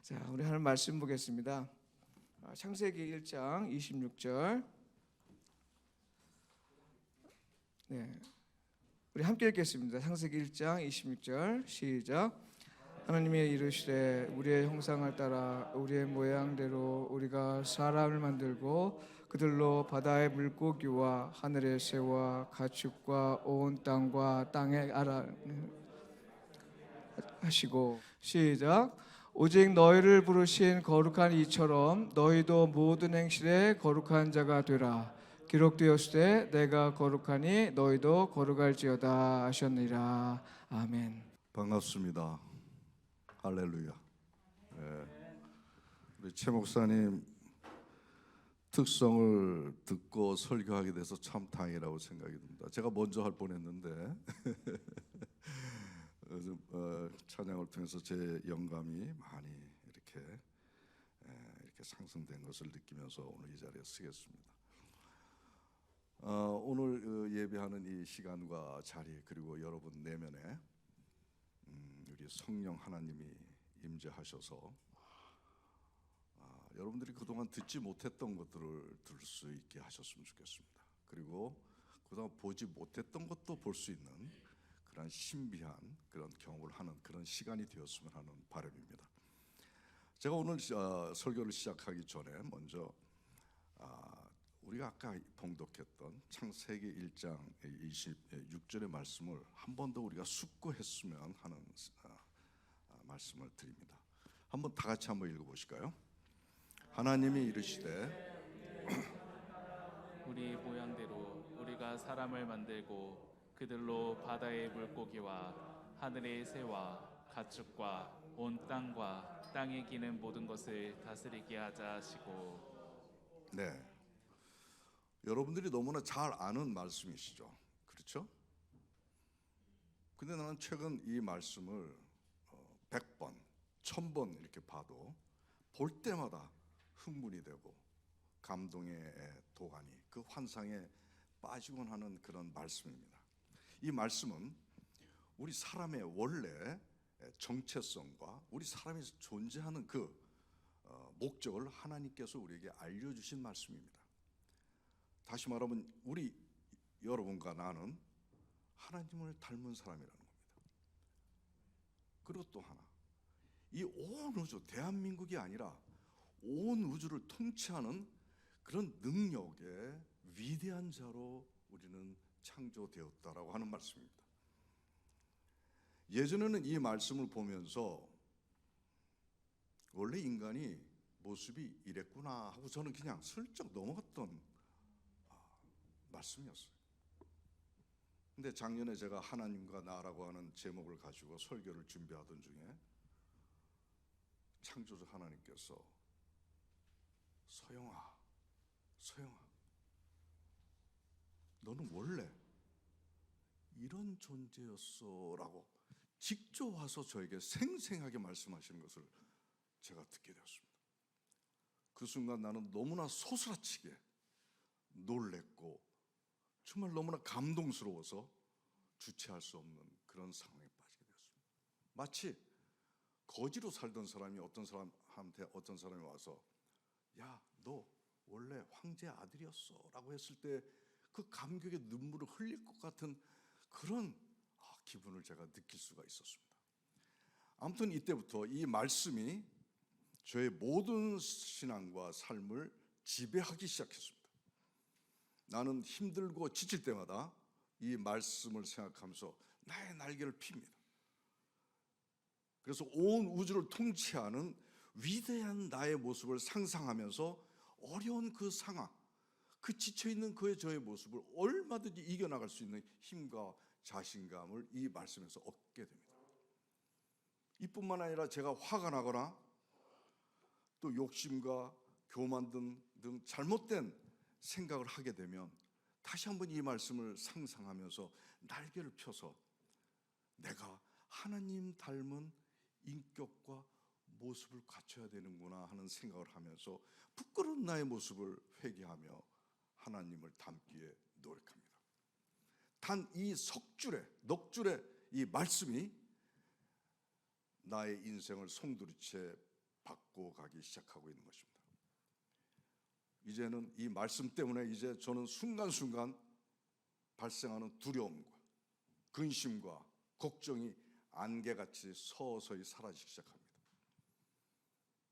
자, 우리 하나님 말씀 보겠습니다. 창세기 1장 26절. 네, 우리 함께 읽겠습니다. 창세기 1장 26절 시작. 하나님이 이르시되 우리의 형상을 따라 우리의 모양대로 우리가 사람을 만들고 그들로 바다의 물고기와 하늘의 새와 가축과 온 땅과 땅의 아람 하시고 시작. 오직 너희를 부르신 거룩한 이처럼 너희도 모든 행실에 거룩한 자가 되라. 기록되었으되 내가 거룩하니 너희도 거룩할지어다 하셨느니라. 아멘. 반갑습니다. 할렐루야. 우리 최 목사님 특성을 듣고 설교하게 돼서 참 다행이라고 생각이 듭니다. 제가 먼저 할 뻔했는데 찬양을 통해서 제 영감이 많이 이렇게 상승된 것을 느끼면서 오늘 이 자리에 서겠습니다. 오늘 예배하는 이 시간과 자리, 그리고 여러분 내면에 우리 성령 하나님이 임재하셔서 여러분들이 그동안 듣지 못했던 것들을 들을 수 있게 하셨으면 좋겠습니다. 그리고 그동안 보지 못했던 것도 볼 수 있는 그런 신비한 그런 경험을 하는 그런 시간이 되었으면 하는 바람입니다. 제가 오늘 설교를 시작하기 전에 먼저 우리가 아까 봉독했던 창세기 1장 26절의 말씀을 한 번 더 우리가 숙고했으면 하는 말씀을 드립니다. 한번 다 같이 한번 읽어보실까요? 하나님이 이르시되 우리 모양대로 우리가 사람을 만들고 그들로 바다의 물고기와 하늘의 새와 가축과 온 땅과 땅에 기는 모든 것을 다스리게 하자 하시고. 네, 여러분들이 너무나 잘 아는 말씀이시죠, 그렇죠? 근데 나는 최근 이 말씀을 100번, 1000번 이렇게 봐도 볼 때마다 흥분이 되고 감동의 도가니, 그 환상에 빠지곤 하는 그런 말씀입니다. 이 말씀은 우리 사람의 원래 정체성과 우리 사람이 존재하는 그 목적을 하나님께서 우리에게 알려주신 말씀입니다. 다시 말하면 우리 여러분과 나는 하나님을 닮은 사람이라는 겁니다. 그리고 또 하나, 이 온 우주, 대한민국이 아니라 온 우주를 통치하는 그런 능력의 위대한 자로 우리는 창조되었다라고 하는 말씀입니다. 예전에는 이 말씀을 보면서 원래 인간이 모습이 이랬구나 하고 저는 그냥 슬쩍 넘어갔던 말씀이었어요. 근데 작년에 제가 하나님과 나라고 하는 제목을 가지고 설교를 준비하던 중에 창조주 하나님께서 서영아, 너는 원래 이런 존재였어 라고 직접 와서 저에게 생생하게 말씀하시는 것을 제가 듣게 되었습니다. 그 순간 나는 너무나 소스라치게 놀랬고 정말 너무나 감동스러워서 주체할 수 없는 그런 상황에 빠지게 되었습니다. 마치 거지로 살던 사람이 어떤 사람이 와서 야, 너 원래 황제의 아들이었어 라고 했을 때 그 감격의 눈물을 흘릴 것 같은 그런 기분을 제가 느낄 수가 있었습니다. 아무튼 이때부터 이 말씀이 저의 모든 신앙과 삶을 지배하기 시작했습니다. 나는 힘들고 지칠 때마다 이 말씀을 생각하면서 나의 날개를 핍니다. 그래서 온 우주를 통치하는 위대한 나의 모습을 상상하면서 어려운 그 상황, 그 지쳐있는 저의 모습을 얼마든지 이겨나갈 수 있는 힘과 자신감을 이 말씀에서 얻게 됩니다. 이뿐만 아니라 제가 화가 나거나 또 욕심과 교만 등 잘못된 생각을 하게 되면 다시 한번 이 말씀을 상상하면서 날개를 펴서 내가 하나님 닮은 인격과 모습을 갖춰야 되는구나 하는 생각을 하면서 부끄러운 나의 모습을 회개하며 하나님을 닮기에 노력합니다. 단 이 넉줄의 이 말씀이 나의 인생을 송두리째 바꿔가기 시작하고 있는 것입니다. 이제는 이 말씀 때문에 이제 저는 순간순간 발생하는 두려움과 근심과 걱정이 안개같이 서서히 사라지기 시작합니다.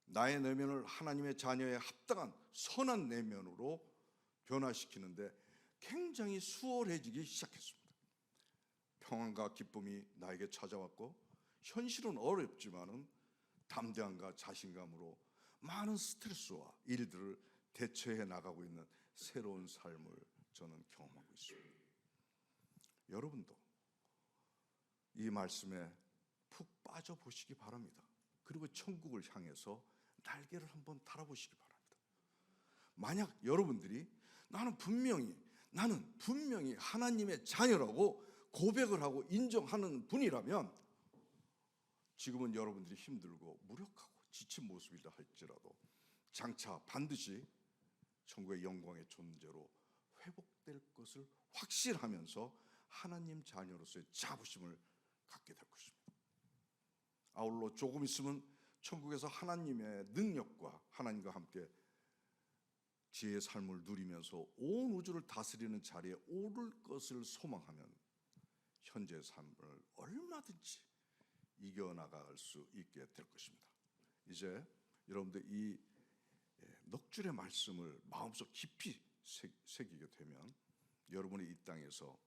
나의 내면을 하나님의 자녀의 합당한 선한 내면으로 변화시키는데 굉장히 수월해지기 시작했습니다. 평안과 기쁨이 나에게 찾아왔고 현실은 어렵지만은 담대함과 자신감으로 많은 스트레스와 일들을 대처해 나가고 있는 새로운 삶을 저는 경험하고 있습니다. 여러분도 이 말씀에 푹 빠져보시기 바랍니다. 그리고 천국을 향해서 날개를 한번 달아보시기 바랍니다. 만약 여러분들이 나는 분명히 하나님의 자녀라고 고백을 하고 인정하는 분이라면 지금은 여러분들이 힘들고 무력하고 지친 모습이라 할지라도 장차 반드시 천국의 영광의 존재로 회복될 것을 확신하면서 하나님 자녀로서의 자부심을 갖게 될 것입니다. 아울러 조금 있으면 천국에서 하나님의 능력과 하나님과 함께 지혜의 삶을 누리면서 온 우주를 다스리는 자리에 오를 것을 소망하면 현재의 삶을 얼마든지 이겨나갈 수 있게 될 것입니다. 이제 여러분들 이 넉 줄의 말씀을 마음속 깊이 새기게 되면 여러분이 이 땅에서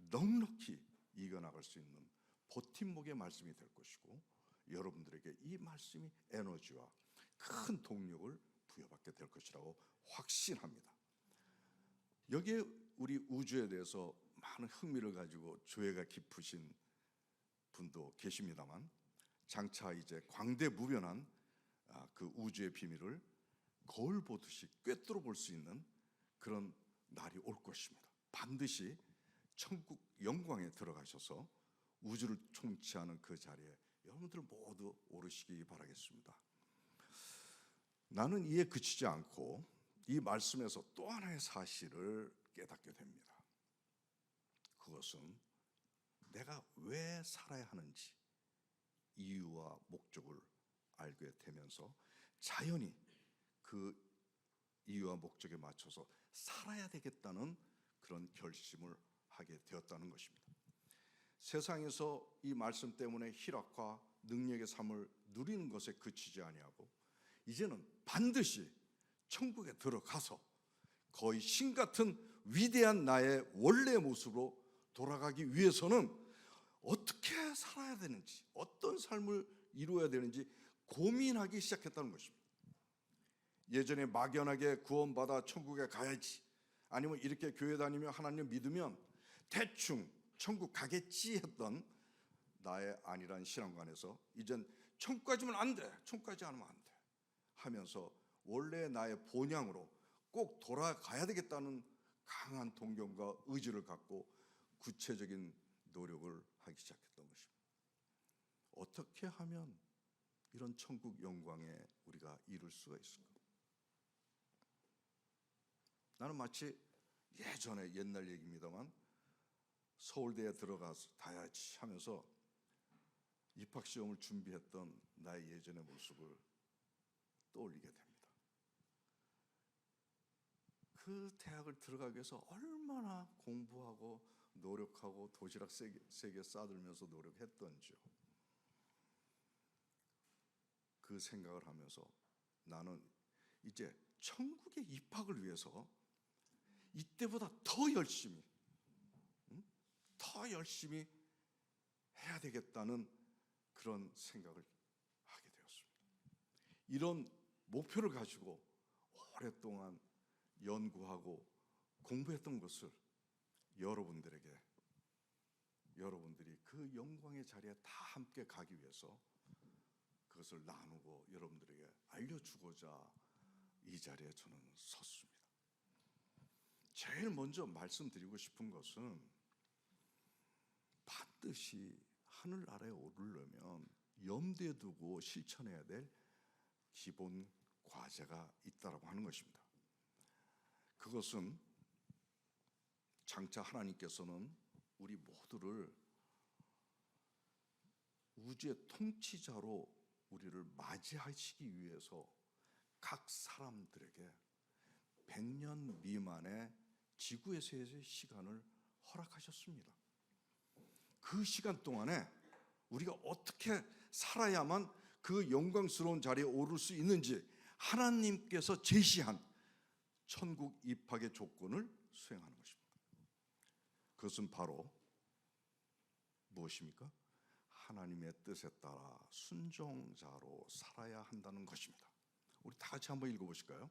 넉넉히 이겨나갈 수 있는 버팀목의 말씀이 될 것이고 여러분들에게 이 말씀이 에너지와 큰 동력을 부여받게 될 것이라고 확신합니다. 여기에 우리 우주에 대해서 많은 흥미를 가지고 조예가 깊으신 분도 계십니다만 장차 이제 광대무변한 그 우주의 비밀을 거울 보듯이 꿰뚫어 볼 수 있는 그런 날이 올 것입니다. 반드시 천국 영광에 들어가셔서 우주를 통치하는 그 자리에 여러분들 모두 오르시기 바라겠습니다. 나는 이에 그치지 않고 이 말씀에서 또 하나의 사실을 깨닫게 됩니다. 그것은 내가 왜 살아야 하는지 이유와 목적을 알게 되면서 자연히 그 이유와 목적에 맞춰서 살아야 되겠다는 그런 결심을 하게 되었다는 것입니다. 세상에서 이 말씀 때문에 희락과 능력의 삶을 누리는 것에 그치지 아니하고 이제는 반드시 천국에 들어가서 거의 신 같은 위대한 나의 원래의 모습으로 돌아가기 위해서는 어떻게 살아야 되는지, 어떤 삶을 이루어야 되는지 고민하기 시작했다는 것입니다. 예전에 막연하게 구원받아 천국에 가야지, 아니면 이렇게 교회 다니며 하나님 믿으면 대충 천국 가겠지 했던 나의 아니란 신앙관에서 이젠 천국까지면 안 돼, 천국까지 않으면 안 돼 하면서 원래 나의 본향으로 꼭 돌아가야 되겠다는 강한 동경과 의지를 갖고 구체적인 노력을 하기 시작했던 것입니다. 어떻게 하면 이런 천국 영광에 우리가 이룰 수가 있을까? 나는 마치 예전에 옛날 얘기입니다만 서울대에 들어가서 다야지 하면서 입학시험을 준비했던 나의 예전의 모습을 떠올리게 됩니다. 그 대학을 들어가기 위해서 얼마나 공부하고 노력하고 도시락 세 개 싸들면서 노력했던지요. 그 생각을 하면서 나는 이제 천국에 입학을 위해서 이때보다 더 열심히 해야 되겠다는 그런 생각을 하게 되었습니다. 이런 목표를 가지고 오랫동안 연구하고 공부했던 것을 여러분들이 그 영광의 자리에 다 함께 가기 위해서 그것을 나누고 여러분들에게 알려주고자 이 자리에 저는 섰습니다. 제일 먼저 말씀드리고 싶은 것은 반드시 하늘나라에 오르려면 염두에 두고 실천해야 될 기본 과제가 있다라고 하는 것입니다. 그것은 장차 하나님께서는 우리 모두를 우주의 통치자로 우리를 맞이하시기 위해서 각 사람들에게 100년 미만의 지구에서의 시간을 허락하셨습니다. 그 시간 동안에 우리가 어떻게 살아야만 그 영광스러운 자리에 오를 수 있는지 하나님께서 제시한 천국 입학의 조건을 수행하는 것입니다. 그것은 바로 무엇입니까? 하나님의 뜻에 따라 순종자로 살아야 한다는 것입니다. 우리 다 같이 한번 읽어보실까요?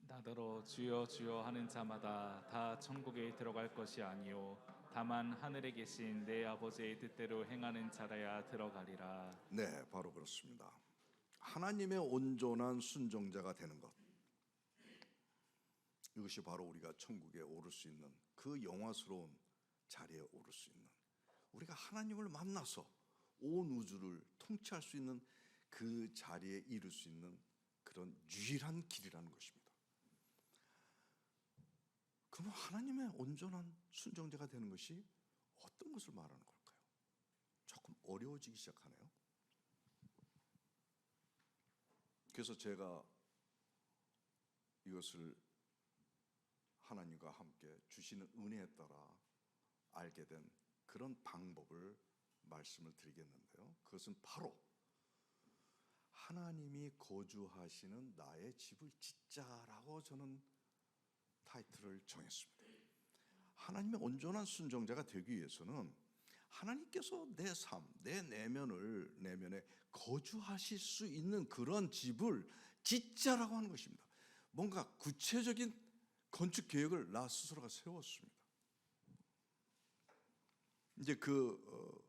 나더러 주여 주여 하는 자마다 다 천국에 들어갈 것이 아니요 다만 하늘에 계신 내 아버지의 뜻대로 행하는 자라야 들어가리라. 네, 바로 그렇습니다. 하나님의 온전한 순종자가 되는 것, 이것이 바로 우리가 천국에 오를 수 있는 그 영화스러운 자리에 오를 수 있는, 우리가 하나님을 만나서 온 우주를 통치할 수 있는 그 자리에 이룰 수 있는 그런 유일한 길이라는 것입니다. 그럼 하나님의 온전한 순종자가 되는 것이 어떤 것을 말하는 걸까요? 조금 어려워지기 시작하네요. 그래서 제가 이것을 하나님과 함께 주시는 은혜에 따라 알게 된 그런 방법을 말씀을 드리겠는데요. 그것은 바로 하나님이 거주하시는 나의 집을 짓자라고 저는 타이틀을 정했습니다. 하나님의 온전한 순종자가 되기 위해서는 하나님께서 내 삶, 내 내면에 거주하실 수 있는 그런 집을 짓자라고 하는 것입니다. 뭔가 구체적인 건축 계획을 나 스스로가 세웠습니다. 이제 그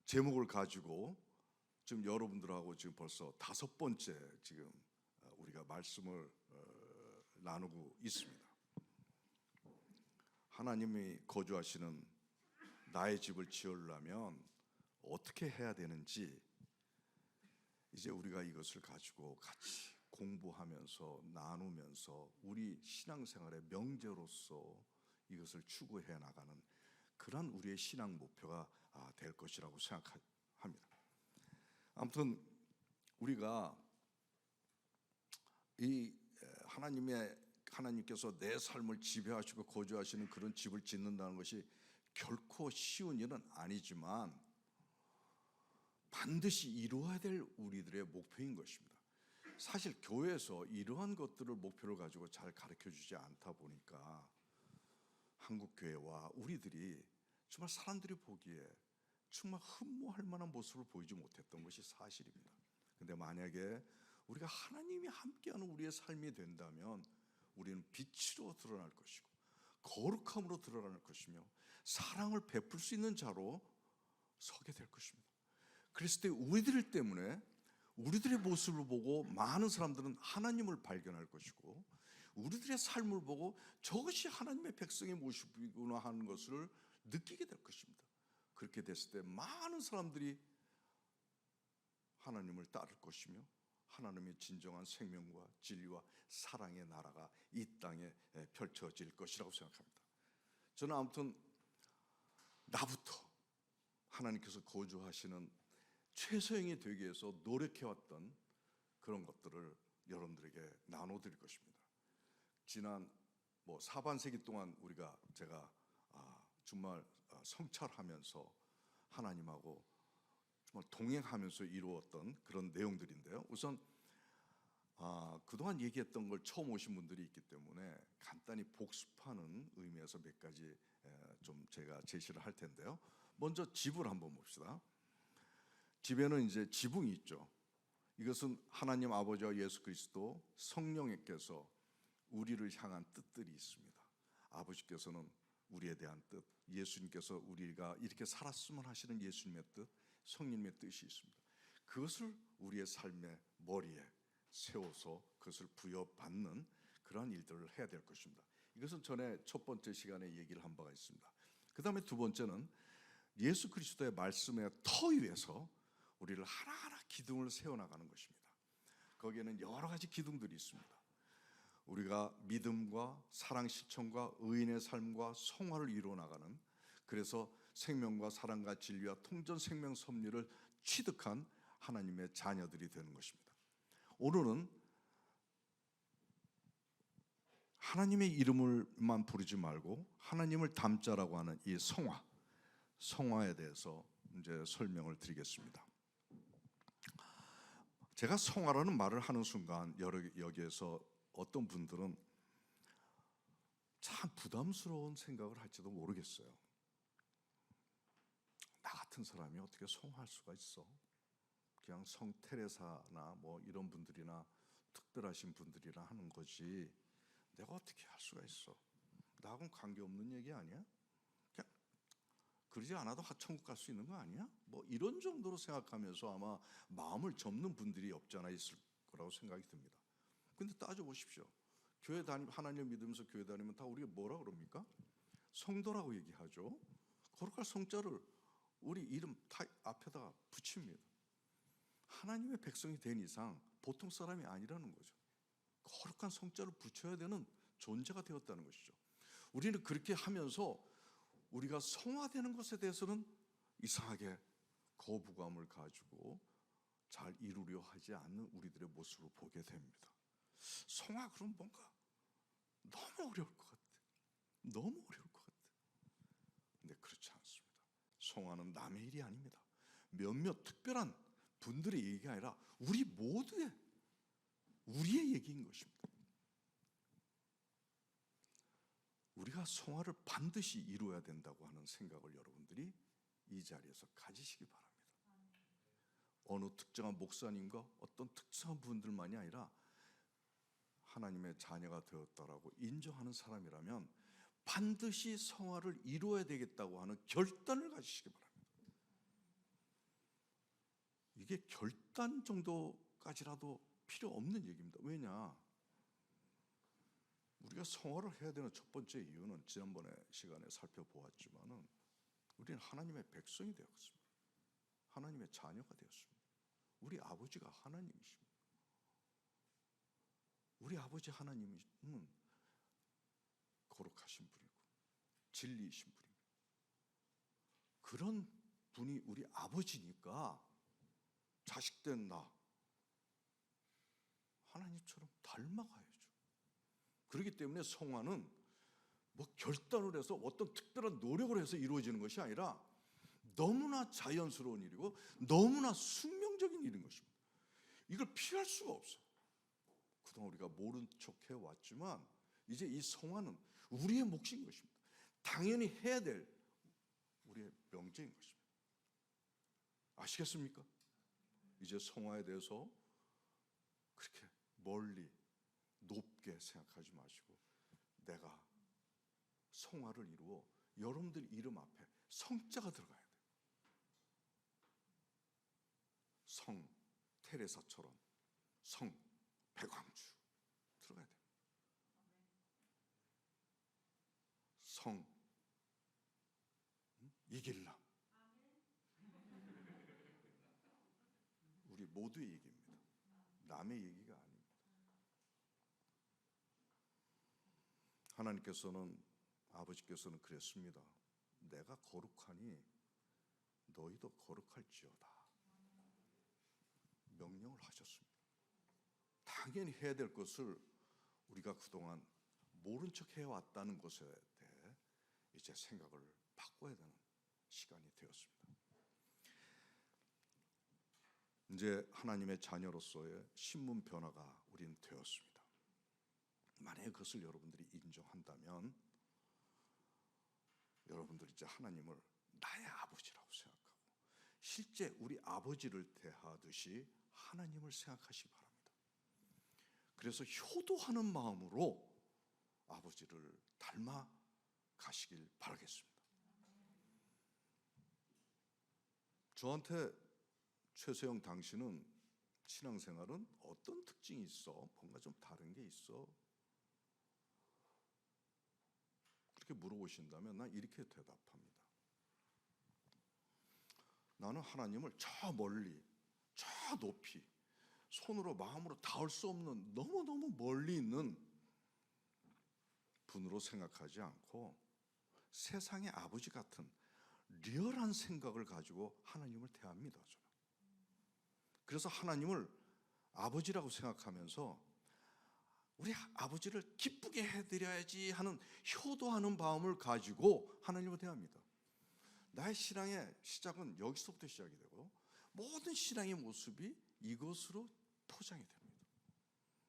제목을 가지고 지금 여러분들하고 지금 벌써 5번째 지금 우리가 말씀을 나누고 있습니다. 하나님이 거주하시는 나의 집을 지으려면 어떻게 해야 되는지 이제 우리가 이것을 가지고 같이 공부하면서 나누면서 우리 신앙생활의 명제로서 이것을 추구해 나가는 그런 우리의 신앙 목표가 될 것이라고 생각합니다. 아무튼 우리가 이 하나님께서 내 삶을 지배하시고 거주하시는 그런 집을 짓는다는 것이 결코 쉬운 일은 아니지만 반드시 이루어야 될 우리들의 목표인 것입니다. 사실 교회에서 이러한 것들을 목표를 가지고 잘 가르쳐주지 않다 보니까 한국교회와 우리들이 정말 사람들이 보기에 정말 흠모할 만한 모습을 보이지 못했던 것이 사실입니다. 근데 만약에 우리가 하나님이 함께하는 우리의 삶이 된다면 우리는 빛으로 드러날 것이고 거룩함으로 드러날 것이며 사랑을 베풀 수 있는 자로 서게 될 것입니다. 그랬을 때 우리들 때문에 우리들의 모습을 보고 많은 사람들은 하나님을 발견할 것이고 우리들의 삶을 보고 저것이 하나님의 백성의 모습이구나 하는 것을 느끼게 될 것입니다. 그렇게 됐을 때 많은 사람들이 하나님을 따를 것이며 하나님의 진정한 생명과 진리와 사랑의 나라가 이 땅에 펼쳐질 것이라고 생각합니다. 저는 아무튼 나부터 하나님께서 거주하시는 최소영이 되기 위해서 노력해왔던 그런 것들을 여러분들에게 나눠드릴 것입니다. 지난 사반세기 동안 제가 정말 성찰하면서 하나님하고 정말 동행하면서 이루었던 그런 내용들인데요. 우선 그동안 얘기했던 걸 처음 오신 분들이 있기 때문에 간단히 복습하는 의미에서 몇 가지 좀 제가 제시를 할 텐데요. 먼저 집을 한번 봅시다. 집에는 이제 지붕이 있죠. 이것은 하나님 아버지와 예수 그리스도 성령께서 우리를 향한 뜻들이 있습니다. 아버지께서는 우리에 대한 뜻, 예수님께서 우리가 이렇게 살았으면 하시는 예수님의 뜻, 성령님의 뜻이 있습니다. 그것을 우리의 삶의 머리에 세워서 그것을 부여받는 그러한 일들을 해야 될 것입니다. 이것은 전에 첫 번째 시간에 얘기를 한 바가 있습니다. 그 다음에 두 번째는 예수 그리스도의 말씀의 터 위에서 우리를 하나하나 기둥을 세워나가는 것입니다. 거기에는 여러 가지 기둥들이 있습니다. 우리가 믿음과 사랑 실천과 의인의 삶과 성화를 이루어 나가는, 그래서 생명과 사랑과 진리와 통전 생명 섭리를 취득한 하나님의 자녀들이 되는 것입니다. 오늘은 하나님의 이름을만 부르지 말고 하나님을 닮자라고 하는 이 성화에 대해서 이제 설명을 드리겠습니다. 제가 성화라는 말을 하는 순간 여기에서 어떤 분들은 참 부담스러운 생각을 할지도 모르겠어요. 나 같은 사람이 어떻게 성화할 수가 있어? 그냥 성 테레사나 뭐 이런 분들이나 특별하신 분들이나 하는 거지 내가 어떻게 할 수가 있어? 나하고는 관계없는 얘기 아니야? 그냥 그러지 않아도 천국 갈 수 있는 거 아니야? 뭐 이런 정도로 생각하면서 아마 마음을 접는 분들이 없지 않아 있을 거라고 생각이 듭니다. 근데 따져보십시오. 교회 하나님을 믿으면서 교회 다니면 다 우리가 뭐라 그럽니까? 성도라고 얘기하죠. 거룩할 성자를 우리 이름 다 앞에다가 붙입니다. 하나님의 백성이 된 이상 보통 사람이 아니라는 거죠. 거룩한 성자를 붙여야 되는 존재가 되었다는 것이죠. 우리는 그렇게 하면서 우리가 성화되는 것에 대해서는 이상하게 거부감을 가지고 잘 이루려 하지 않는 우리들의 모습을 보게 됩니다. 성화 그럼 뭔가 너무 어려울 것 같아. 너무 어려울 것 같아. 근데 그렇지 않습니다. 성화는 남의 일이 아닙니다. 몇몇 특별한 분들의 얘기가 아니라 우리 모두의 우리의 얘기인 것입니다. 우리가 성화를 반드시 이루어야 된다고 하는 생각을 여러분들이 이 자리에서 가지시기 바랍니다. 어느 특정한 목사님과 어떤 특정한 분들만이 아니라 하나님의 자녀가 되었다라고 인정하는 사람이라면 반드시 성화를 이루어야 되겠다고 하는 결단을 가지시기 바랍니다. 이게 결단 정도까지라도 필요 없는 얘기입니다. 왜냐? 우리가 성화를 해야 되는 첫 번째 이유는 지난번에 시간에 살펴보았지만은 우리는 하나님의 백성이 되었습니다. 하나님의 자녀가 되었습니다. 우리 아버지가 하나님이십니다. 우리 아버지 하나님은 거룩하신 분이고 진리이신 분입니다. 그런 분이 우리 아버지니까 자식된 나 하나님처럼 닮아가야죠. 그렇기 때문에 성화는 뭐 결단을 해서 어떤 특별한 노력을 해서 이루어지는 것이 아니라 너무나 자연스러운 일이고 너무나 숙명적인 일인 것입니다. 이걸 피할 수가 없어요. 그동안 우리가 모른 척 해왔지만 이제 이 성화는 우리의 몫인 것입니다. 당연히 해야 될 우리의 명제인 것입니다. 아시겠습니까? 이제 성화에 대해서 그렇게 멀리 높게 생각하지 마시고 내가 성화를 이루어 여러분들 이름 앞에 성자가 들어가야 돼요. 성 테레사처럼 성 백왕주 들어가야 돼요. 성 이길남 우리 모두의 얘기입니다. 남의 얘기가 아닙니다. 하나님께서는 아버지께서는 그랬습니다. 내가 거룩하니 너희도 거룩할지어다. 명령을 하셨습니다. 당연히 해야 될 것을 우리가 그동안 모른 척 해왔다는 것에 대해 이제 생각을 바꿔야 되는 시간이 되었습니다. 이제 하나님의 자녀로서의 신분 변화가 우리는 되었습니다. 만약에 그것을 여러분들이 인정한다면 여러분들이 이제 하나님을 나의 아버지라고 생각하고 실제 우리 아버지를 대하듯이 하나님을 생각하시기 바랍니다. 그래서 효도하는 마음으로 아버지를 닮아 가시길 바라겠습니다. 저한테 최세영 당신은 신앙생활은 어떤 특징이 있어? 뭔가 좀 다른 게 있어? 그렇게 물어보신다면 난 이렇게 대답합니다. 나는 하나님을 저 멀리, 저 높이, 손으로 마음으로 닿을 수 없는 너무너무 멀리 있는 분으로 생각하지 않고 세상의 아버지 같은 리얼한 생각을 가지고 하나님을 대합니다. 저는. 그래서 하나님을 아버지라고 생각하면서 우리 아버지를 기쁘게 해드려야지 하는 효도하는 마음을 가지고 하나님을 대합니다. 나의 신앙의 시작은 여기서부터 시작이 되고 모든 신앙의 모습이 이것으로 포장이 됩니다.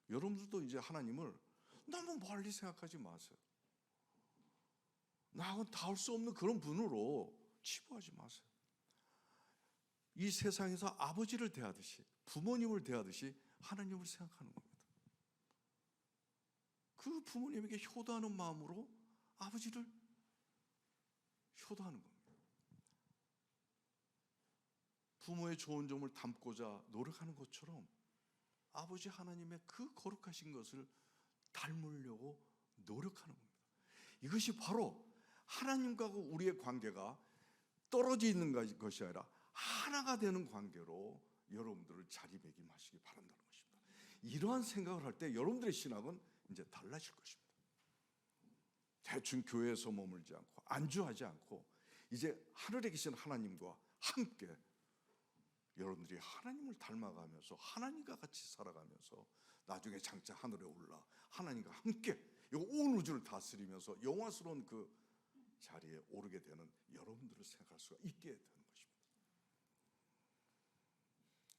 여러분들도 이제 하나님을 너무 멀리 생각하지 마세요. 나하고는 닿을 수 없는 그런 분으로 치부하지 마세요. 이 세상에서 아버지를 대하듯이, 부모님을 대하듯이 하나님을 생각하는 겁니다. 그 부모님에게 효도하는 마음으로 아버지를 효도하는 겁니다. 부모의 좋은 점을 담고자 노력하는 것처럼 아버지 하나님의 그 거룩하신 것을 닮으려고 노력하는 겁니다. 이것이 바로 하나님과 우리의 관계가 떨어져 있는 것이 아니라 하나가 되는 관계로 여러분들을 자리매김하시기 바란다는 것입니다. 이러한 생각을 할 때 여러분들의 신앙은 이제 달라질 것입니다. 대충 교회에서 머물지 않고 안주하지 않고 이제 하늘에 계신 하나님과 함께 여러분들이 하나님을 닮아가면서 하나님과 같이 살아가면서 나중에 장차 하늘에 올라 하나님과 함께 온 우주를 다스리면서 영화스러운 그 자리에 오르게 되는 여러분들을 생각할 수가 있게 되는 것입니다.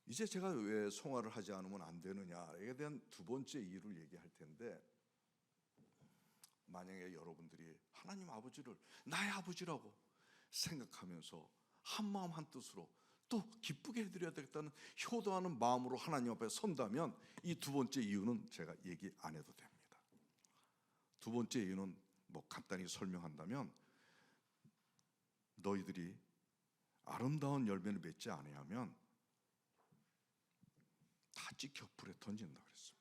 이제 제가 왜 성화를 하지 않으면 안 되느냐에 대한 두 번째 이유를 얘기할 텐데, 만약에 여러분들이 하나님 아버지를 나의 아버지라고 생각하면서 한마음 한뜻으로 또 기쁘게 해드려야 되겠다는 효도하는 마음으로 하나님 앞에 선다면 이 두 번째 이유는 제가 얘기 안 해도 됩니다. 두 번째 이유는 뭐 간단히 설명한다면, 너희들이 아름다운 열매를 맺지 아니하면 다 찍혀 불에 던진다 그랬어요.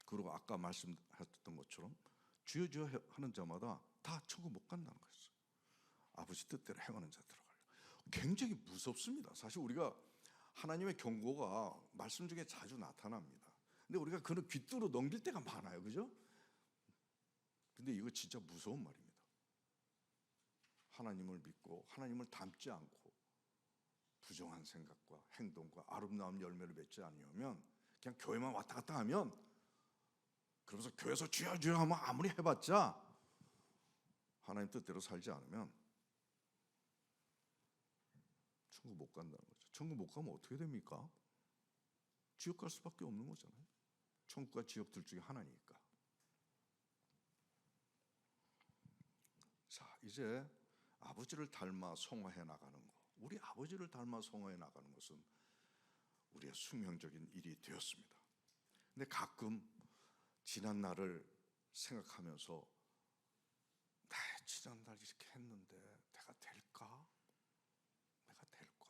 그리고 아까 말씀하셨던 것처럼 주여 주여 하는 자마다 다 천국 못 간다는 거였어요. 아버지 뜻대로 행하는 자 들어가려. 굉장히 무섭습니다. 사실 우리가 하나님의 경고가 말씀 중에 자주 나타납니다. 근데 우리가 그는 귀뚜로 넘길 때가 많아요, 그죠? 근데 이거 진짜 무서운 말입니다. 하나님을 믿고 하나님을 닮지 않고 부정한 생각과 행동과 아름다운 열매를 맺지 않으면, 그냥 교회만 왔다 갔다 하면, 그러면서 교회에서 주여 주여 하면 아무리 해봤자 하나님 뜻대로 살지 않으면 천국 못 간다는 거죠. 천국 못 가면 어떻게 됩니까? 지옥 갈 수밖에 없는 거잖아요. 천국과 지옥 둘 중에 하나니까. 자, 이제 아버지를 닮아 성화해 나가는 것, 우리 아버지를 닮아 성화해 나가는 것은 우리의 숙명적인 일이 되었습니다. 근데 가끔 지난 날을 생각하면서 지난 날 이렇게 했는데 내가 될까? 내가 될까?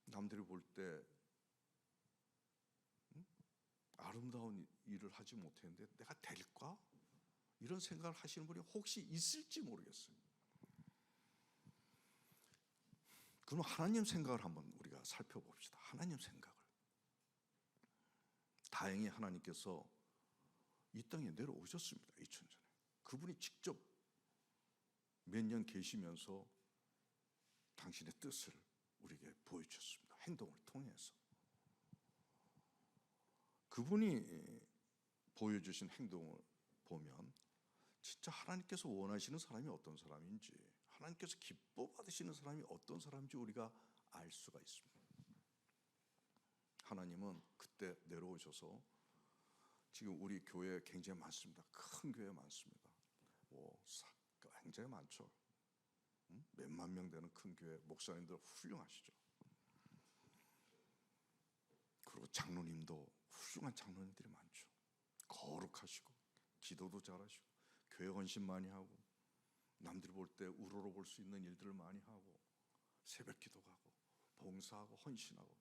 남들이 볼 때 아름다운 일을 하지 못했는데 내가 될까? 이런 생각을 하시는 분이 혹시 있을지 모르겠어요. 그럼 하나님 생각을 한번 우리가 살펴봅시다. 하나님 생각을. 다행히 하나님께서 이 땅에 내려오셨습니다. 2000년 전에. 그분이 직접 몇 년 계시면서 당신의 뜻을 우리에게 보여주셨습니다. 행동을 통해서. 그분이 보여주신 행동을 보면 진짜 하나님께서 원하시는 사람이 어떤 사람인지, 하나님께서 기뻐 받으시는 사람이 어떤 사람인지 우리가 알 수가 있습니다. 하나님은 그때 내려오셔서, 지금 우리 교회 굉장히 많습니다. 큰 교회 많습니다. 굉장히 많죠. 몇만 명 되는 큰 교회, 목사님들 훌륭하시죠. 그리고 장로님도 훌륭한 장로님들이 많죠. 거룩하시고 기도도 잘하시고 교회 헌신 많이 하고 남들이 볼 때 우러러 볼 수 있는 일들을 많이 하고 새벽 기도 가고 봉사하고 헌신하고.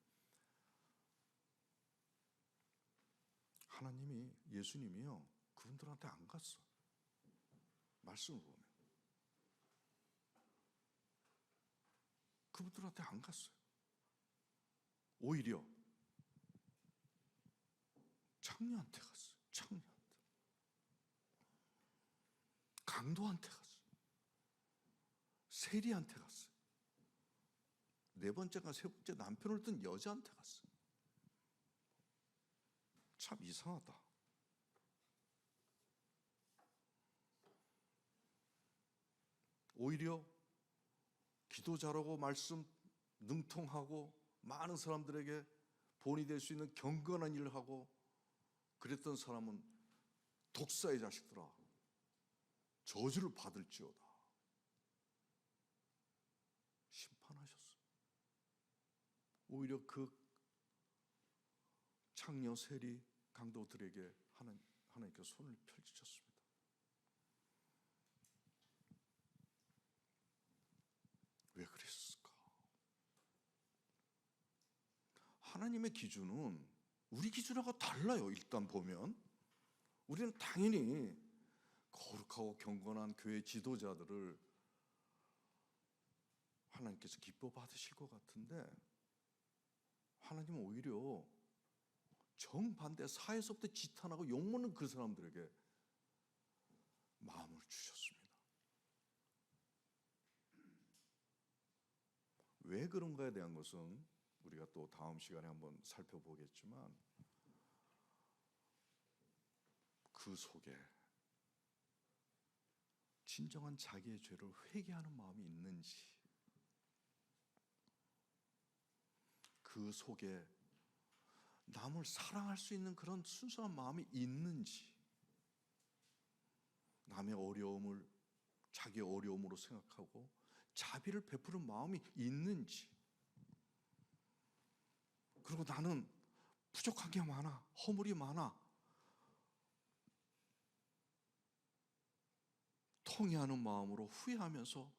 하나님이, 예수님이요, 그분들한테 안 갔어. 말씀을 보면 그분들한테 안 갔어요. 오히려 창녀한테 갔어요. 창녀한테. 강도한테 갔어요. 세리한테 갔어요. 네 번째가 세 번째 남편을 둔 여자한테 갔어. 참 이상하다. 오히려 기도 잘하고 말씀 능통하고 많은 사람들에게 본이 될 수 있는 경건한 일을 하고 그랬던 사람은 독사의 자식들아 저주를 받을지어다 심판하셨어요. 오히려 그 창녀 세리 강도들에게 하나님께서 손을 펼치셨습니다. 왜 그랬을까? 하나님의 기준은 우리 기준하고 달라요. 일단 보면 우리는 당연히 거룩하고 경건한 교회 지도자들을 하나님께서 기뻐 받으실 것 같은데 하나님은 오히려 정반대 사회에서부터 지탄하고 욕먹는 그 사람들에게 마음을 주셨습니다. 왜 그런가에 대한 것은 우리가 또 다음 시간에 한번 살펴보겠지만 그 속에 진정한 자기의 죄를 회개하는 마음이 있는지 그 속에 남을 사랑할 수 있는 그런 순수한 마음이 있는지 남의 어려움을 자기 어려움으로 생각하고 자비를 베푸는 마음이 있는지 그리고 나는 부족한 게 많아 허물이 많아 통회하는 마음으로 후회하면서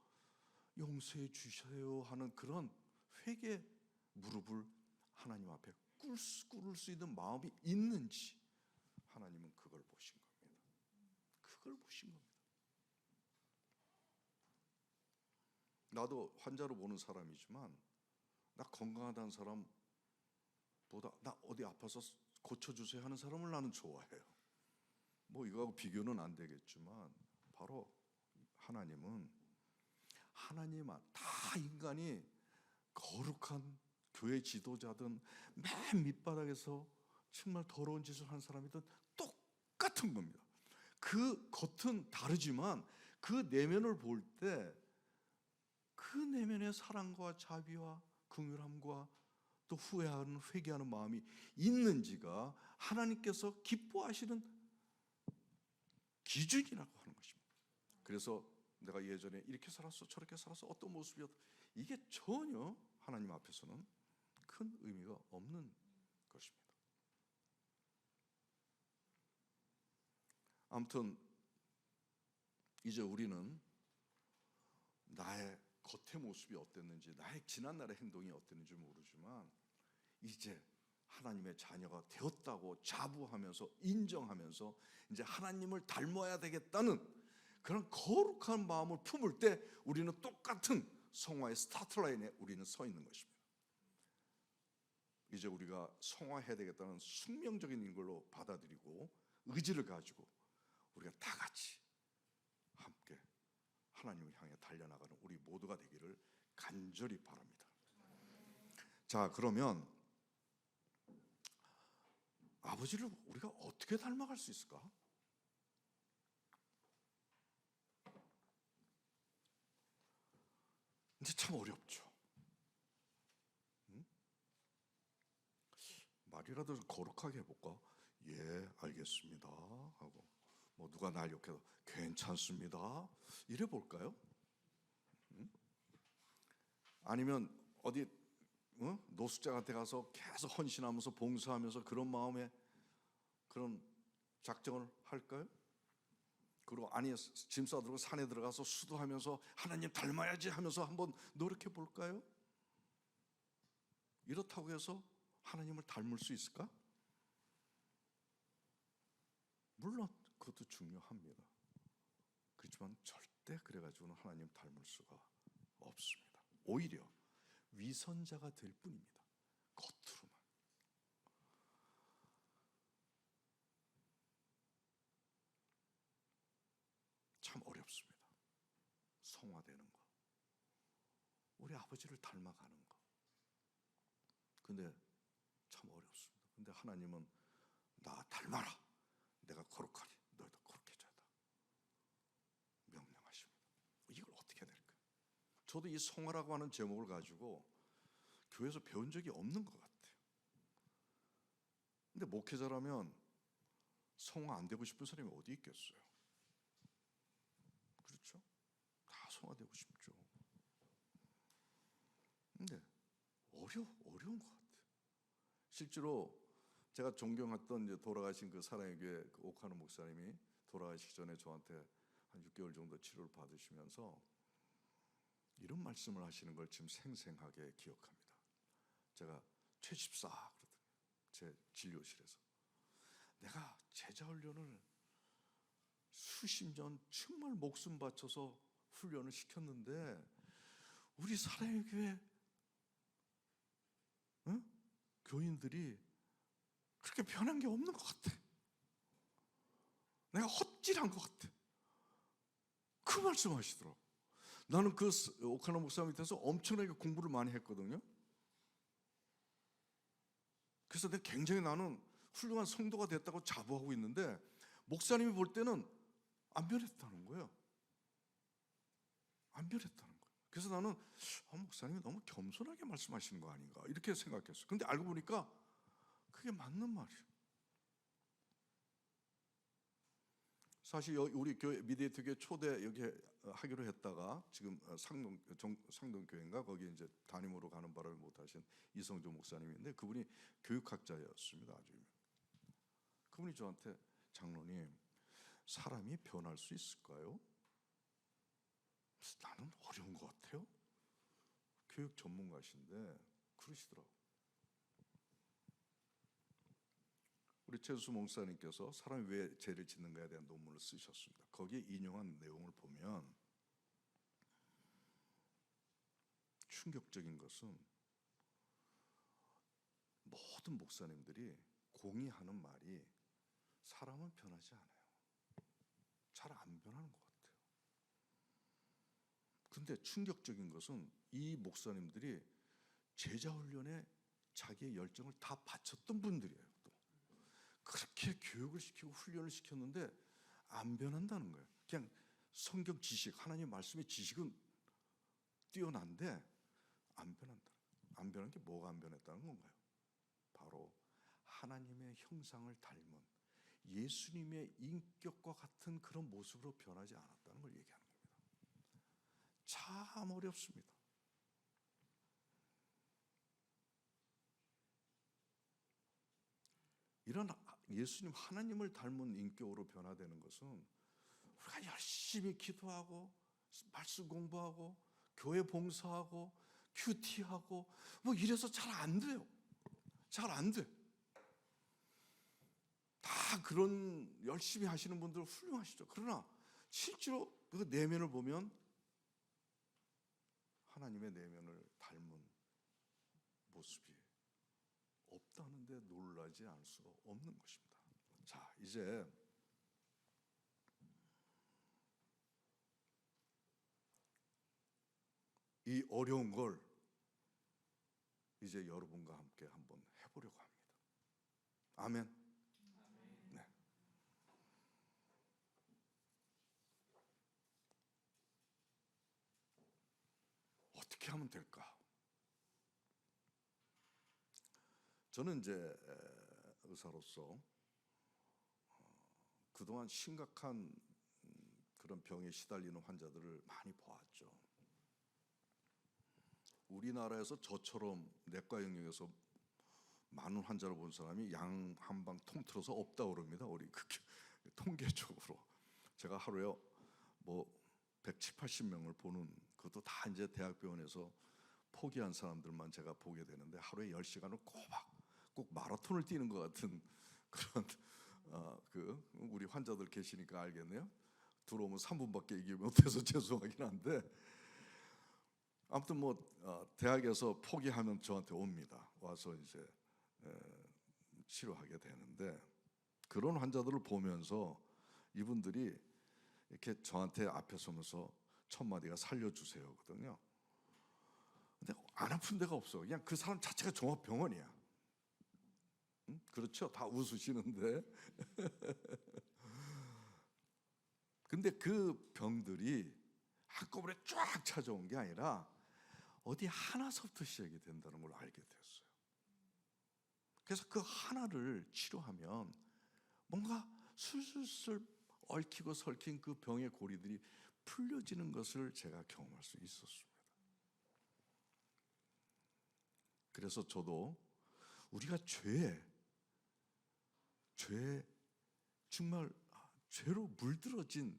용서해 주셔요 하는 그런 회개 무릎을 하나님 앞에 꿇을 수 있는 마음이 있는지 하나님은 그걸 보신 겁니다. 그걸 보신 겁니다. 나도 환자로 보는 사람이지만 나 건강하다는 사람보다 나 어디 아파서 고쳐주세요 하는 사람을 나는 좋아해요. 뭐 이거하고 비교는 안 되겠지만 바로 하나님은 다 인간이 거룩한 교회 지도자든 맨 밑바닥에서 정말 더러운 짓을 한 사람이든 똑같은 겁니다. 그 겉은 다르지만 그 내면을 볼 때 그 내면의 사랑과 자비와 긍휼함과 또 후회하는 회개하는 마음이 있는지가 하나님께서 기뻐하시는 기준이라고 하는 것입니다. 그래서 내가 예전에 이렇게 살았어 저렇게 살았어 어떤 모습이었다 이게 전혀 하나님 앞에서는 큰 의미가 없는 것입니다. 아무튼 이제 우리는 나의 겉의 모습이 어땠는지 나의 지난날의 행동이 어땠는지 모르지만 이제 하나님의 자녀가 되었다고 자부하면서 인정하면서 이제 하나님을 닮아야 되겠다는 그런 거룩한 마음을 품을 때 우리는 똑같은 성화의 스타트 라인에 우리는 서 있는 것입니다. 이제 우리가 성화해야 되겠다는 숙명적인 걸로 받아들이고 의지를 가지고 우리가 다 같이 함께 하나님을 향해 달려나가는 우리 모두가 되기를 간절히 바랍니다. 자, 그러면 아버지를 우리가 어떻게 닮아갈 수 있을까? 이제 참 어렵죠. 말이라도 좀 거룩하게 해볼까? 예, 알겠습니다 하고 뭐 누가 날 욕해도 괜찮습니다 이래 볼까요? 아니면 어디 노숙자한테 가서 계속 헌신하면서 봉사하면서 그런 마음에 그런 작정을 할까요? 그리고 아니 짐 싸들고 산에 들어가서 수도하면서 하나님 닮아야지 하면서 한번 노력해 볼까요? 이렇다고 해서 하나님을 닮을 수 있을까? 물론 그것도 중요합니다. 그렇지만 절대 그래가지고는 하나님 닮을 수가 없습니다. 오히려 위선자가 될 뿐입니다. 겉으로만. 참 어렵습니다. 성화되는 거. 우리 아버지를 닮아가는 거. 근데 참 어렵습니다. 근데 하나님은 나 닮아라. 내가 거룩하리. 너희도 거룩해져야 한다. 명령하십니다. 이걸 어떻게 해야 될까요? 저도 이 성화라고 하는 제목을 가지고 교회에서 배운 적이 없는 것 같아요. 근데 목회자라면 성화 안 되고 싶은 사람이 어디 있겠어요? 그렇죠? 다 성화되고 싶죠. 근데 어려운 것 같아요. 실제로 제가 존경했던 이제 돌아가신 그 사랑의 교회 그 오카노 목사님이 돌아가시기 전에 저한테 한 6개월 정도 치료를 받으시면서 이런 말씀을 하시는 걸 지금 생생하게 기억합니다. 제가 최집사 그러더니 제 진료실에서 내가 제자 훈련을 수십 년 정말 목숨 바쳐서 훈련을 시켰는데 우리 사랑의 교회 교인들이 그렇게 변한 게 없는 것 같아. 내가 헛질한 것 같아. 그 말씀하시더라고. 나는 그 오카노 목사 밑에서 엄청나게 공부를 많이 했거든요. 그래서 내가 굉장히 나는 훌륭한 성도가 됐다고 자부하고 있는데 목사님이 볼 때는 안 변했다는 거예요. 안 변했다는 거예요. 그래서 나는 목사님이 너무 겸손하게 말씀하시는 거 아닌가 이렇게 생각했어요. 근데 알고 보니까 그게 맞는 말이에요. 사실 우리 교회 미디에이터 교회 초대 여기 하기로 했다가 지금 상동교회인가 거기 이제 담임으로 가는 바람에 못하신 이성조 목사님인데 그분이 교육학자였습니다. 아주 그분이 저한테 장로님 사람이 변할 수 있을까요? 나는 어려운 것 같아요. 교육 전문가신데 그러시더라고요. 우리 최수 목사님께서 사람이 왜 죄를 짓는가에 대한 논문을 쓰셨습니다. 거기에 인용한 내용을 보면 충격적인 것은 모든 목사님들이 공의하는 말이 사람은 변하지 않아요. 잘 안 변하는 것 같아요. 근데 충격적인 것은 이 목사님들이 제자 훈련에 자기의 열정을 다 바쳤던 분들이에요. 그렇게 교육을 시키고 훈련을 시켰는데 안 변한다는 거예요. 그냥 성경 지식, 하나님 말씀의 지식은 뛰어난데 안 변한다. 안 변한 게 뭐가 안 변했다는 건가요? 바로 하나님의 형상을 닮은 예수님의 인격과 같은 그런 모습으로 변하지 않았다는 걸 얘기하는 겁니다. 참 어렵습니다. 이런 예수님 하나님을 닮은 인격으로 변화되는 것은 우리가 열심히 기도하고 말씀 공부하고 교회 봉사하고 큐티하고 뭐 이래서 잘 안 돼요. 잘 안 돼. 다 그런 열심히 하시는 분들 훌륭하시죠. 그러나 실제로 그 내면을 보면 하나님의 내면을 닮은 모습이 없다는데 놀라지 않을 수가 없는 것입니다. 자, 이제 이 어려운 걸 이제 여러분과 함께 한번 해보려고 합니다. 아멘. 네. 어떻게 하면 될까? 저는 이제 의사로서 그동안 심각한 그런 병에 시달리는 환자들을 많이 보았죠. 우리나라에서 저처럼 내과 영역에서 많은 환자를 본 사람이 양 한 방 통틀어서 없다 그럽니다. 우리 통계적으로 제가 하루에 뭐 170, 80명을 보는 그것도 다 이제 대학병원에서 포기한 사람들만 제가 보게 되는데 하루에 10시간을 꼭 마라톤을 뛰는 것 같은 그런 우리 환자들 계시니까 알겠네요. 들어오면 3분밖에 얘기 못해서 죄송하긴 한데 아무튼 대학에서 포기하면 저한테 옵니다. 와서 이제 치료하게 되는데 그런 환자들을 보면서 이분들이 이렇게 저한테 앞에 서면서 첫 마디가 살려주세요거든요. 근데 안 아픈 데가 없어. 그냥 그 사람 자체가 종합병원이야. 응? 그렇죠? 다 웃으시는데. 근데 그 병들이 한꺼번에 쫙 찾아온 게 아니라 어디 하나서부터 시작이 된다는 걸 알게 됐어요. 그래서 그 하나를 치료하면 뭔가 술술술 얽히고 설킨 그 병의 고리들이 풀려지는 것을 제가 경험할 수 있었습니다. 그래서 저도 우리가 정말 죄로 물들어진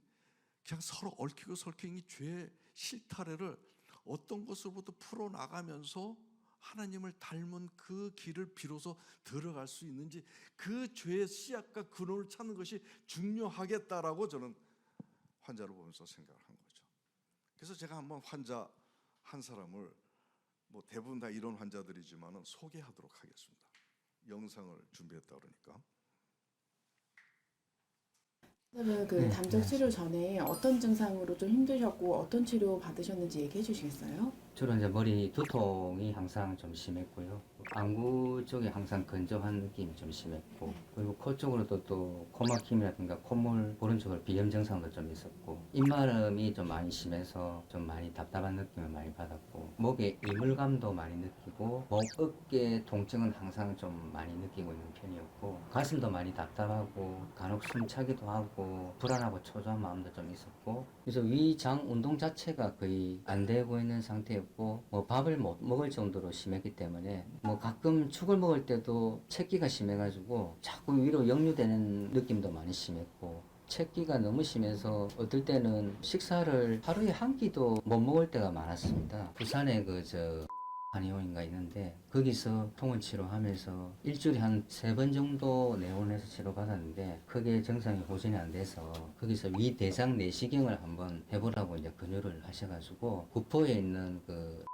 그냥 서로 얽히고 설킨 이 죄의 실타래를 어떤 것으로부터 풀어나가면서 하나님을 닮은 그 길을 비로소 들어갈 수 있는지 그 죄의 씨앗과 근원을 찾는 것이 중요하겠다라고 저는 환자를 보면서 생각을 한 거죠. 그래서 제가 한번 환자 한 사람을 뭐 대부분 다 이런 환자들이지만은 소개하도록 하겠습니다. 영상을 준비했다 그러니까. 그러면 그 담적 치료 전에 어떤 증상으로 좀 힘드셨고 어떤 치료 받으셨는지 얘기해 주시겠어요? 주로 이제 머리 두통이 항상 좀 심했고요. 안구 쪽에 항상 건조한 느낌이 좀 심했고, 그리고 코 쪽으로도 또 코막힘이라든가 콧물 오른쪽으로 비염 증상도 좀 있었고, 입마름이 좀 많이 심해서 좀 많이 답답한 느낌을 많이 받았고, 목에 이물감도 많이 느끼고, 목 어깨 통증은 항상 좀 많이 느끼고 있는 편이었고, 가슴도 많이 답답하고, 간혹 숨차기도 하고, 불안하고 초조한 마음도 좀 있었고, 그래서 위장 운동 자체가 거의 안 되고 있는 상태였고, 뭐 밥을 못 먹을 정도로 심했기 때문에 뭐 가끔 죽을 먹을 때도 체기가 심해가지고 자꾸 위로 역류되는 느낌도 많이 심했고, 체기가 너무 심해서 어떨 때는 식사를 하루에 한 끼도 못 먹을 때가 많았습니다. 부산에 한의원인가 있는데 거기서 통원 치료하면서 일주일에 한 3번 정도 내원해서 치료받았는데 그게 증상이 호전이 안 돼서 거기서 위대장 내시경을 한번 해보라고 이제 권유를 하셔가지고 구포에 있는 그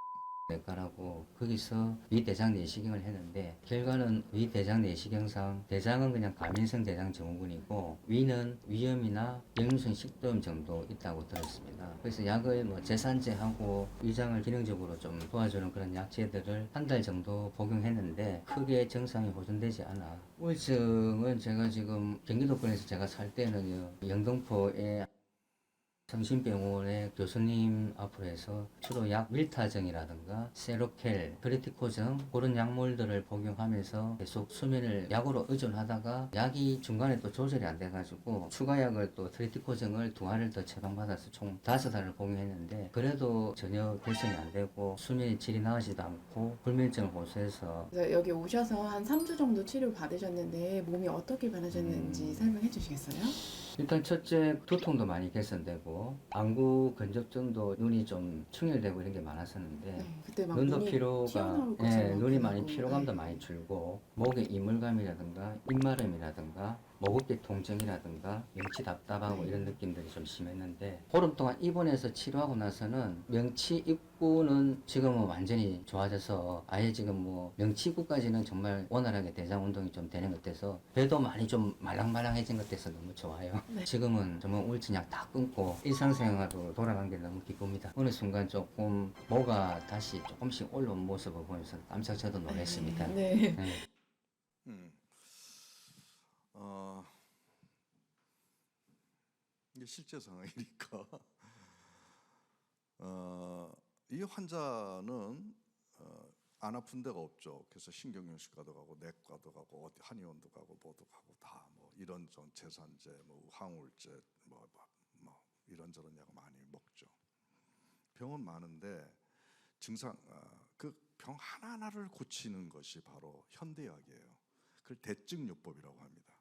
내과라고 거기서 위대장 내시경을 했는데 결과는 위대장 내시경상 대장은 그냥 가민성 대장 증후군이고 위는 위염이나 역류성 식도염 정도 있다고 들었습니다. 그래서 약을 뭐 제산제하고 위장을 기능적으로 좀 도와주는 그런 약제들을 한 달 정도 복용했는데 크게 증상이 호전되지 않아. 우울증은 제가 지금 경기도권에서 제가 살 때는요, 영등포에 정신병원의 교수님 앞으로 해서 주로 약 밀타정이라든가 세로켈, 크리티코정 그런 약물들을 복용하면서 계속 수면을 약으로 의존하다가 약이 중간에 또 조절이 안 돼가지고 추가 약을 또 트리티코정을 2알을 더 처방받아서 총 5알을 복용했는데 그래도 전혀 개선이 안 되고 수면의 질이 나아지도 않고 불면증을 호소해서 그래서 여기 오셔서 한 3주 정도 치료 받으셨는데 몸이 어떻게 변하셨는지 설명해 주시겠어요? 일단 첫째 두통도 많이 개선되고 안구 건조증도 눈이 좀 충혈되고 이런 게 많았었는데 네, 그때 막 눈도 눈이 피로가 튀어나올 예, 것처럼 눈이 많이 보이고, 피로감도 네. 많이 줄고 목에 이물감이라든가 입마름이라든가 목어깨 통증이라든가 명치 답답하고 네. 이런 느낌들이 좀 심했는데 보름 동안 입원해서 치료하고 나서는 명치 입구는 지금은 완전히 좋아져서 아예 지금 뭐 명치 입구까지는 정말 원활하게 대장 운동이 좀 되는 것 같아서 배도 많이 좀 말랑말랑해진 것 같아서 너무 좋아요. 네. 지금은 정말 우울증 약 다 끊고 일상생활로 돌아간 게 너무 기쁩니다. 어느 순간 조금 뭐가 다시 조금씩 올라온 모습을 보면서 깜짝 저도 놀랐습니다. 네. 네. 음. 이게 실제 상황이니까 이 환자는 안 아픈 데가 없죠. 그래서 신경외과도 가고 내과도 가고 어디 한의원도 가고 뭐도 가고 다 뭐 이런저런 제산제, 뭐 항우울제, 뭐 이런저런 약 많이 먹죠. 병은 많은데 증상 그 병 하나하나를 고치는 것이 바로 현대약이에요. 그걸 대증요법이라고 합니다.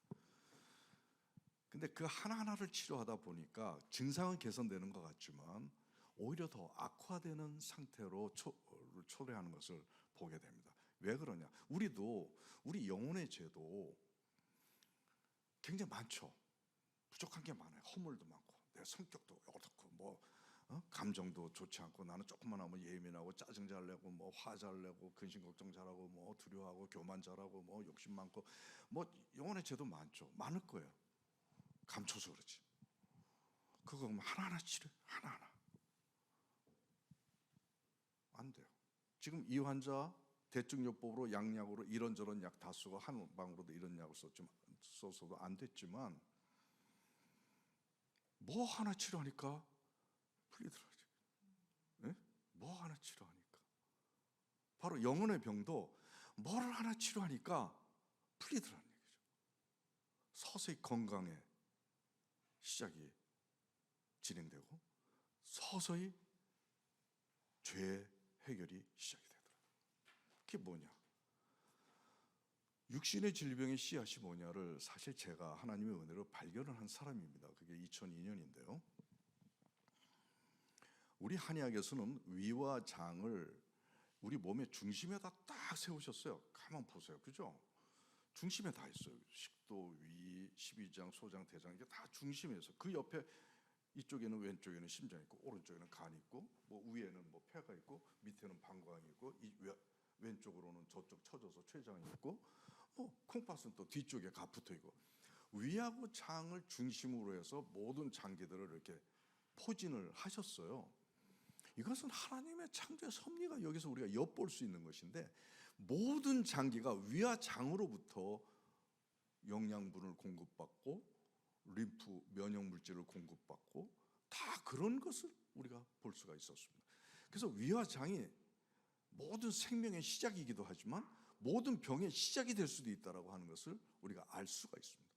근데 그 하나하나를 치료하다 보니까 증상은 개선되는 것 같지만 오히려 더 악화되는 상태로 초래하는 것을 보게 됩니다. 왜 그러냐? 우리 영혼의 죄도 굉장히 많죠. 부족한 게 많아요. 허물도 많고 내 성격도 어떻고 감정도 좋지 않고 나는 조금만 하면 예민하고 짜증 잘 내고 뭐 화 잘 내고 근심 걱정 잘하고 뭐 두려워하고 교만 잘하고 뭐 욕심 많고 뭐 영혼의 죄도 많죠. 많을 거예요. 감춰서 그렇지. 그거 하나하나 치료 하나하나 안 돼요. 지금 이 환자 대증요법으로 양약으로 이런저런 약 다 쓰고 한 방으로도 이런 약을 써서도 안 됐지만 뭐 하나 치료하니까 풀리더라고요. 네? 뭐 하나 치료하니까 바로 영혼의 병도 뭐를 하나 치료하니까 풀리더라는 얘기죠. 서서히 건강의 시작이 진행되고 서서히 죄의 해결이 시작이 되더라고요. 그게 뭐냐? 육신의 질병의 씨앗이 뭐냐를 사실 제가 하나님의 은혜로 발견을 한 사람입니다. 그게 2002년인데요. 우리 한의학에서는 위와 장을 우리 몸의 중심에다 딱 세우셨어요. 가만 보세요. 그죠? 중심에 다 있어요. 식도, 위, 십이장, 소장, 대장 이게 다 중심에 있어요. 그 옆에 이쪽에는 왼쪽에는 심장이 있고 오른쪽에는 간이 있고 뭐 위에는 뭐 폐가 있고 밑에는 방광이 있고 왼쪽으로는 저쪽 쳐져서 췌장이 있고 뭐 콩팥은 또 뒤쪽에 가 붙어 있고 위하고 장을 중심으로 해서 모든 장기들을 이렇게 포진을 하셨어요. 이것은 하나님의 창조의 섭리가 여기서 우리가 엿볼 수 있는 것인데 모든 장기가 위와 장으로부터 영양분을 공급받고 림프 면역 물질을 공급받고 다 그런 것을 우리가 볼 수가 있었습니다. 그래서 위와 장이 모든 생명의 시작이기도 하지만 모든 병의 시작이 될 수도 있다라고 하는 것을 우리가 알 수가 있습니다.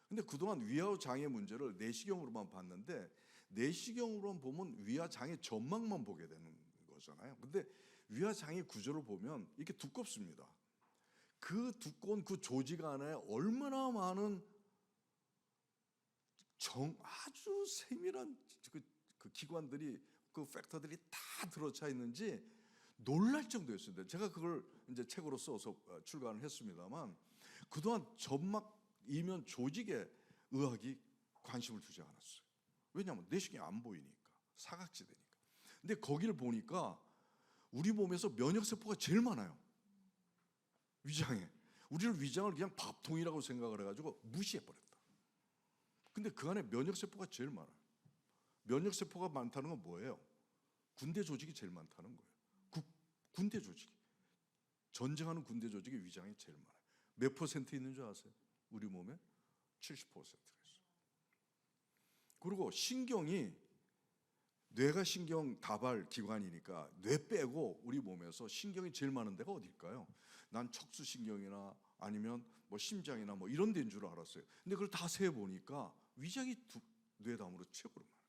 근데 그동안 위와 장의 문제를 내시경으로만 봤는데 내시경으로만 보면 위와 장의 점막만 보게 되는 거잖아요. 근데 위와 장의 구조를 보면 이렇게 두껍습니다. 그 두꺼운 그 조직 안에 얼마나 많은 아주 세밀한 그 기관들이 그 팩터들이 다 들어차 있는지 놀랄 정도였습니다. 제가 그걸 이제 책으로 써서 출간을 했습니다만 그동안 점막 이면 조직에 의학이 관심을 두지 않았어요. 왜냐하면 내시경이 안 보이니까 사각지대니까. 근데 거기를 보니까 우리 몸에서 면역 세포가 제일 많아요. 위장에. 우리는 위장을 그냥 밥통이라고 생각을 해가지고 무시해 버렸다. 근데 그 안에 면역 세포가 제일 많아요. 면역 세포가 많다는 건 뭐예요? 군대 조직이 제일 많다는 거예요. 군대 조직이. 전쟁하는 군대 조직이 위장에 제일 많아요. 몇 퍼센트 있는 줄 아세요? 우리 몸에 70%가 있어요. 그리고 신경이 뇌가 신경 다발 기관이니까 뇌 빼고 우리 몸에서 신경이 제일 많은 데가 어딜까요? 난 척수신경이나 아니면 뭐 심장이나 뭐 이런 데인 줄 알았어요. 근데 그걸 다 세 보니까 위장이 뇌 다음으로 최고로 많아요.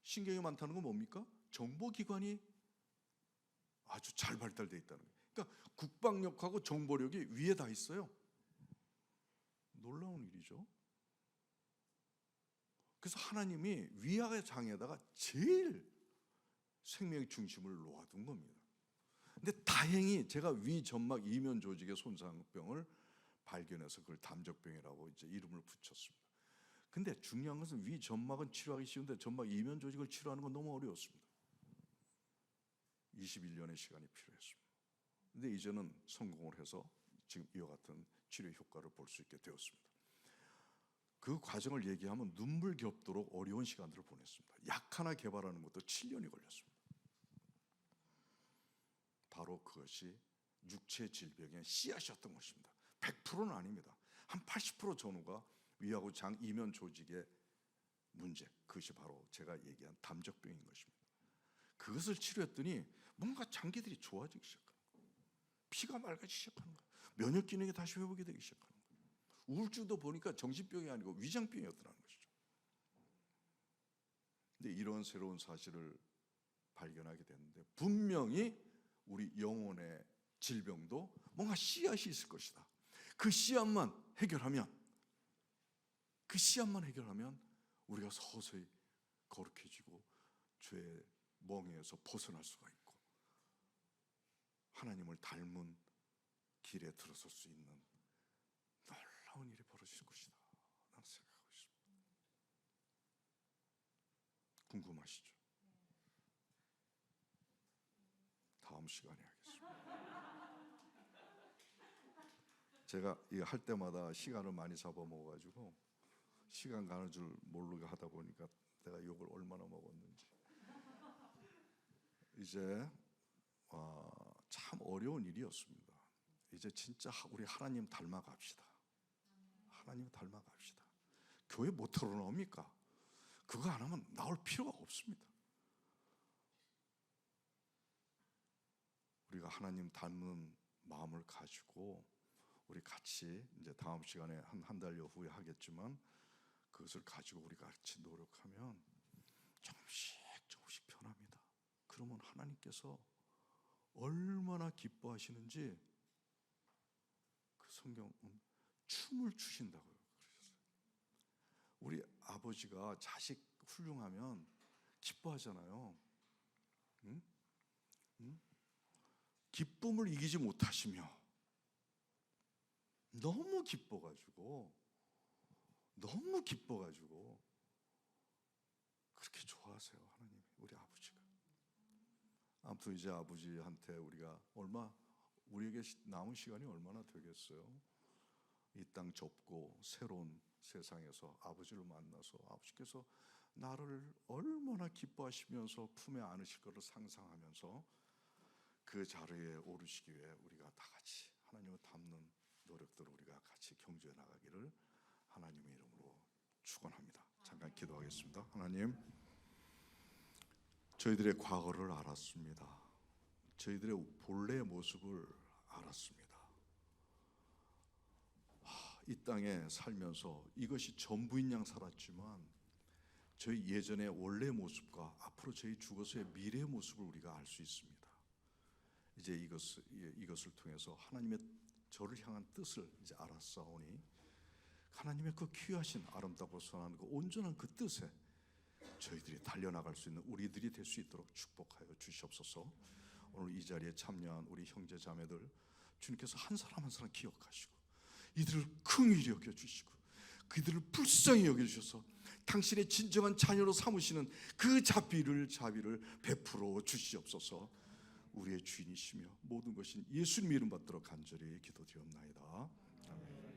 신경이 많다는 건 뭡니까? 정보기관이 아주 잘 발달되어 있다는 거예요. 그러니까 국방력하고 정보력이 위에 다 있어요. 놀라운 일이죠. 그래서 하나님이 위와 장에다가 제일 생명의 중심을 놓아둔 겁니다. 근데 다행히 제가 위 점막 이면 조직의 손상병을 발견해서 그걸 담적병이라고 이제 이름을 붙였습니다. 근데 중요한 것은 위 점막은 치료하기 쉬운데 점막 이면 조직을 치료하는 건 너무 어려웠습니다. 21년의 시간이 필요했습니다. 근데 이제는 성공을 해서 지금 이와 같은 치료 효과를 볼 수 있게 되었습니다. 그 과정을 얘기하면 눈물겹도록 어려운 시간들을 보냈습니다. 약 하나 개발하는 것도 7년이 걸렸습니다. 바로 그것이 육체 질병의 씨앗이었던 것입니다. 100%는 아닙니다. 한 80% 전후가 위하고 장 이면 조직의 문제, 그것이 바로 제가 얘기한 담적병인 것입니다. 그것을 치료했더니 뭔가 장기들이 좋아지기 시작하는 거예요. 피가 맑아지기 시작하는 거예요. 면역 기능이 다시 회복이 되기 시작하는 거예요. 우울증도 보니까 정신병이 아니고 위장병이었더라는 것이죠. 근데 이런 새로운 사실을 발견하게 됐는데 분명히 우리 영혼의 질병도 뭔가 씨앗이 있을 것이다. 그 씨앗만 해결하면 우리가 서서히 거룩해지고 죄의 멍에에서 벗어날 수가 있고 하나님을 닮은 길에 들어설 수 있는 놀라운 일이 벌어질 것이다 라는 생각하고 있습니다. 궁금하시죠? 다음 시간에 하겠습니다. 제가 이거 할 때마다 시간을 많이 잡아먹어가지고 시간 가는 줄 모르게 하다 보니까 내가 욕을 얼마나 먹었는지 이제 참 어려운 일이었습니다. 이제 진짜 우리 하나님 닮아갑시다. 하나님 닮아갑시다. 교회 모토로 나옵니까? 그거 안 하면 나올 필요가 없습니다. 우리가 하나님 닮는 마음을 가지고 우리 같이 이제 다음 시간에 한 달여 후에 하겠지만 그것을 가지고 우리 같이 노력하면 조금씩 변합니다. 그러면 하나님께서 얼마나 기뻐하시는지 그 성경은 춤을 추신다고요. 그러셨어요. 우리 아버지가 자식 훌륭하면 기뻐하잖아요. 응? 응? 기쁨을 이기지 못하시며 너무 기뻐가지고 그렇게 좋아하세요. 하나님이 우리 아버지가. 아무튼 이제 아버지한테 우리가 우리에게 남은 시간이 얼마나 되겠어요? 이 땅 좁고 새로운 세상에서 아버지를 만나서 아버지께서 나를 얼마나 기뻐하시면서 품에 안으실 것을 상상하면서 그 자리에 오르시기 위해 우리가 다 같이 하나님을 닮는 노력들을 우리가 같이 경주해 나가기를 하나님의 이름으로 축원합니다. 잠깐 기도하겠습니다. 하나님, 저희들의 과거를 알았습니다. 저희들의 본래의 모습을 알았습니다. 이 땅에 살면서 이것이 전부인 양 살았지만 저희 예전의 원래 모습과 앞으로 저희 죽어서의 미래의 모습을 우리가 알 수 있습니다. 이제 이것을 통해서 하나님의 저를 향한 뜻을 이제 알았사오니 하나님의 그 귀하신 아름답고 선한 그 온전한 그 뜻에 저희들이 달려나갈 수 있는 우리들이 될 수 있도록 축복하여 주시옵소서. 오늘 이 자리에 참여한 우리 형제 자매들 주님께서 한 사람 한 사람 기억하시고 이들을 긍휼히 여겨주시고 그들을 불쌍히 여겨주셔서 당신의 진정한 자녀로 삼으시는 그 자비를 베풀어 주시옵소서. 우리의 주인이시며 모든 것인 예수님 이름 받도록 간절히 기도드리옵나이다. 아멘.